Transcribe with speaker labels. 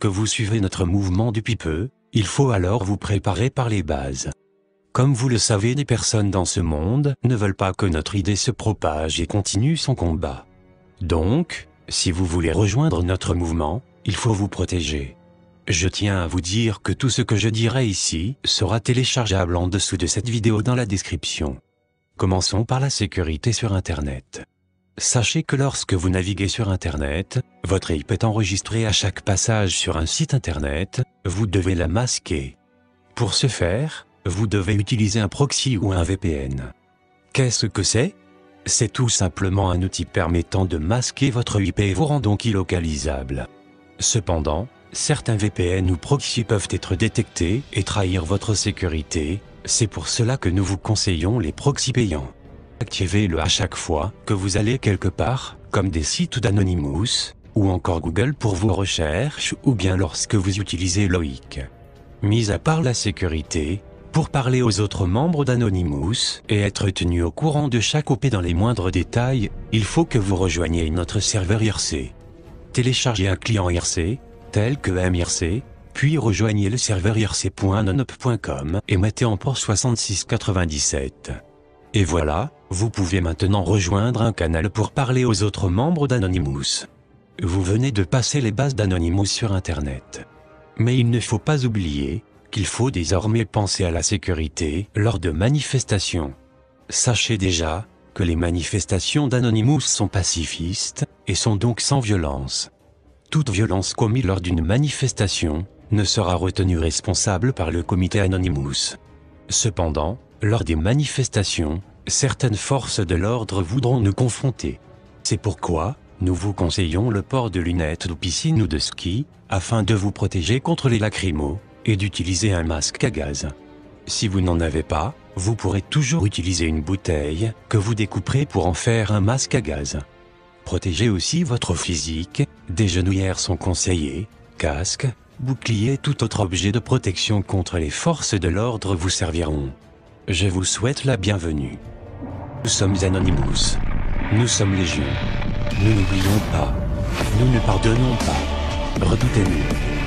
Speaker 1: que vous suivez notre mouvement depuis peu, il faut alors vous préparer par les bases. Comme vous le savez, les personnes dans ce monde ne veulent pas que notre idée se propage et continue son combat. Donc, si vous voulez rejoindre notre mouvement, il faut vous protéger. Je tiens à vous dire que tout ce que je dirai ici sera téléchargeable en dessous de cette vidéo dans la description. Commençons par la sécurité sur Internet. Sachez que lorsque vous naviguez sur Internet, votre IP est enregistrée à chaque passage sur un site Internet, vous devez la masquer. Pour ce faire, vous devez utiliser un proxy ou un VPN. Qu'est-ce que c'est? C'est tout simplement un outil permettant de masquer votre IP et vous rend donc illocalisable. Cependant, certains VPN ou proxys peuvent être détectés et trahir votre sécurité, c'est pour cela que nous vous conseillons les proxys payants. Activez-le à chaque fois que vous allez quelque part, comme des sites d'Anonymous, ou encore Google pour vos recherches, ou bien lorsque vous utilisez Loic. Mis à part la sécurité, pour parler aux autres membres d'Anonymous et être tenu au courant de chaque OP dans les moindres détails, il faut que vous rejoigniez notre serveur IRC. Téléchargez un client IRC, tel que MIRC, puis rejoignez le serveur irc.anonop.com et mettez en port 6697. Et voilà, vous pouvez maintenant rejoindre un canal pour parler aux autres membres d'Anonymous. Vous venez de passer les bases d'Anonymous sur Internet. Mais il ne faut pas oublier qu'il faut désormais penser à la sécurité lors de manifestations. Sachez déjà que les manifestations d'Anonymous sont pacifistes et sont donc sans violence. Toute violence commise lors d'une manifestation ne sera retenue responsable par le comité Anonymous. Cependant, lors des manifestations, certaines forces de l'ordre voudront nous confronter. C'est pourquoi nous vous conseillons le port de lunettes de piscine ou de ski, afin de vous protéger contre les lacrymos, et d'utiliser un masque à gaz. Si vous n'en avez pas, vous pourrez toujours utiliser une bouteille que vous découperez pour en faire un masque à gaz. Protégez aussi votre physique, des genouillères sont conseillées, casque, bouclier et tout autre objet de protection contre les forces de l'ordre vous serviront. Je vous souhaite la bienvenue. Nous sommes Anonymous. Nous sommes légion. Nous n'oublions pas. Nous ne pardonnons pas. Redoutez-nous.